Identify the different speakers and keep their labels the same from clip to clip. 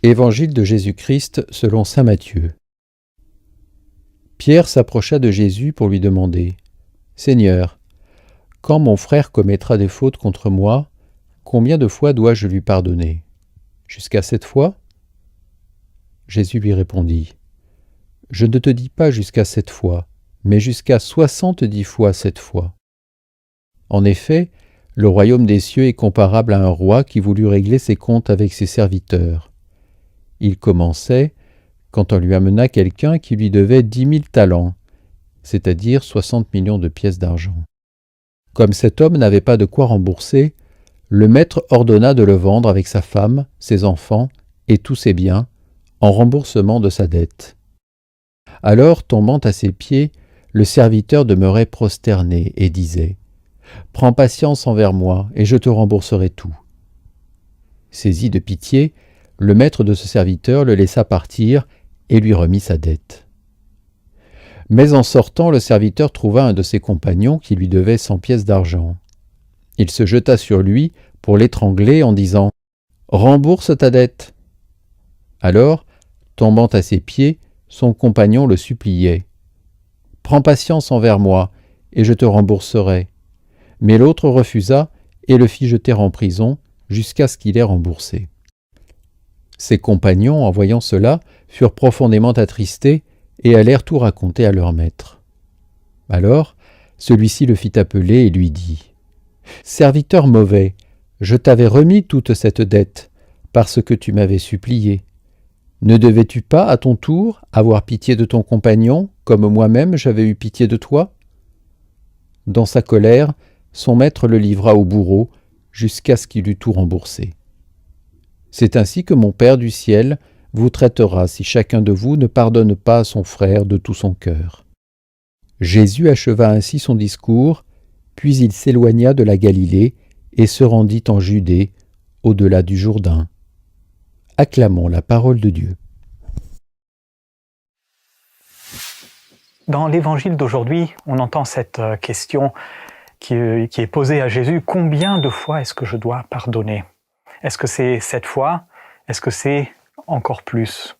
Speaker 1: Évangile de Jésus-Christ selon saint Matthieu. Pierre s'approcha de Jésus pour lui demander : « Seigneur, quand mon frère commettra des fautes contre moi, combien de fois dois-je lui pardonner ? Jusqu'à 7 fois ? » Jésus lui répondit : « Je ne te dis pas jusqu'à 7 fois, mais jusqu'à 70 fois 7 fois. » En effet, le royaume des cieux est comparable à un roi qui voulut régler ses comptes avec ses serviteurs. Il commençait quand on lui amena quelqu'un qui lui devait 10 000 talents, c'est-à-dire 60 millions de pièces d'argent. Comme cet homme n'avait pas de quoi rembourser, le maître ordonna de le vendre avec sa femme, ses enfants et tous ses biens, en remboursement de sa dette. Alors, tombant à ses pieds, le serviteur demeurait prosterné et disait : « Prends patience envers moi, et je te rembourserai tout. » Saisi de pitié, le maître de ce serviteur le laissa partir et lui remit sa dette. Mais en sortant, le serviteur trouva un de ses compagnons qui lui devait 100 pièces d'argent. Il se jeta sur lui pour l'étrangler en disant : « Rembourse ta dette !» Alors, tombant à ses pieds, son compagnon le suppliait : « Prends patience envers moi, et je te rembourserai. » Mais l'autre refusa et le fit jeter en prison jusqu'à ce qu'il ait remboursé. Ses compagnons, en voyant cela, furent profondément attristés et allèrent tout raconter à leur maître. Alors, celui-ci le fit appeler et lui dit : « Serviteur mauvais, je t'avais remis toute cette dette, parce que tu m'avais supplié. Ne devais-tu pas, à ton tour, avoir pitié de ton compagnon, comme moi-même j'avais eu pitié de toi ?» Dans sa colère, son maître le livra au bourreau, jusqu'à ce qu'il eût tout remboursé. C'est ainsi que mon Père du ciel vous traitera si chacun de vous ne pardonne pas à son frère de tout son cœur. » Jésus acheva ainsi son discours, puis il s'éloigna de la Galilée et se rendit en Judée, au-delà du Jourdain. Acclamons la parole de Dieu.
Speaker 2: Dans l'évangile d'aujourd'hui, on entend cette question qui est posée à Jésus : combien de fois est-ce que je dois pardonner ? Est-ce que c'est 7 fois ? Est-ce que c'est encore plus ?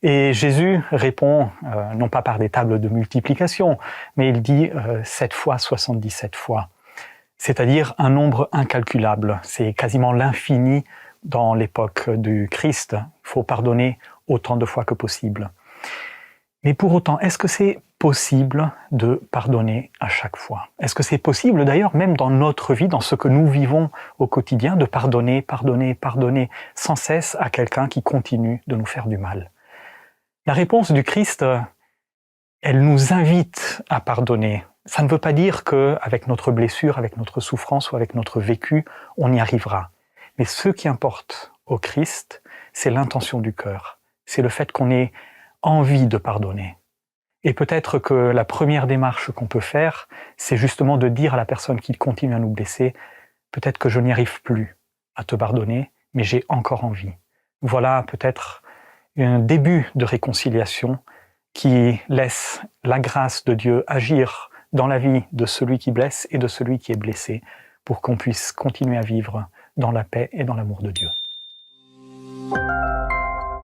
Speaker 2: Et Jésus répond, non pas par des tables de multiplication, mais il dit 7 fois 77 fois, c'est-à-dire un nombre incalculable. C'est quasiment l'infini dans l'époque du Christ. Il faut pardonner autant de fois que possible. Mais pour autant, est-ce que c'est possible de pardonner à chaque fois ? Est-ce que c'est possible d'ailleurs, même dans notre vie, dans ce que nous vivons au quotidien, de pardonner sans cesse à quelqu'un qui continue de nous faire du mal ? La réponse du Christ, elle nous invite à pardonner. Ça ne veut pas dire qu'avec notre blessure, avec notre souffrance ou avec notre vécu, on y arrivera. Mais ce qui importe au Christ, c'est l'intention du cœur. C'est le fait qu'on ait envie de pardonner. Et peut-être que la première démarche qu'on peut faire, c'est justement de dire à la personne qui continue à nous blesser : peut-être que je n'y arrive plus à te pardonner, mais j'ai encore envie. Voilà peut-être un début de réconciliation qui laisse la grâce de Dieu agir dans la vie de celui qui blesse et de celui qui est blessé, pour qu'on puisse continuer à vivre dans la paix et dans l'amour de Dieu.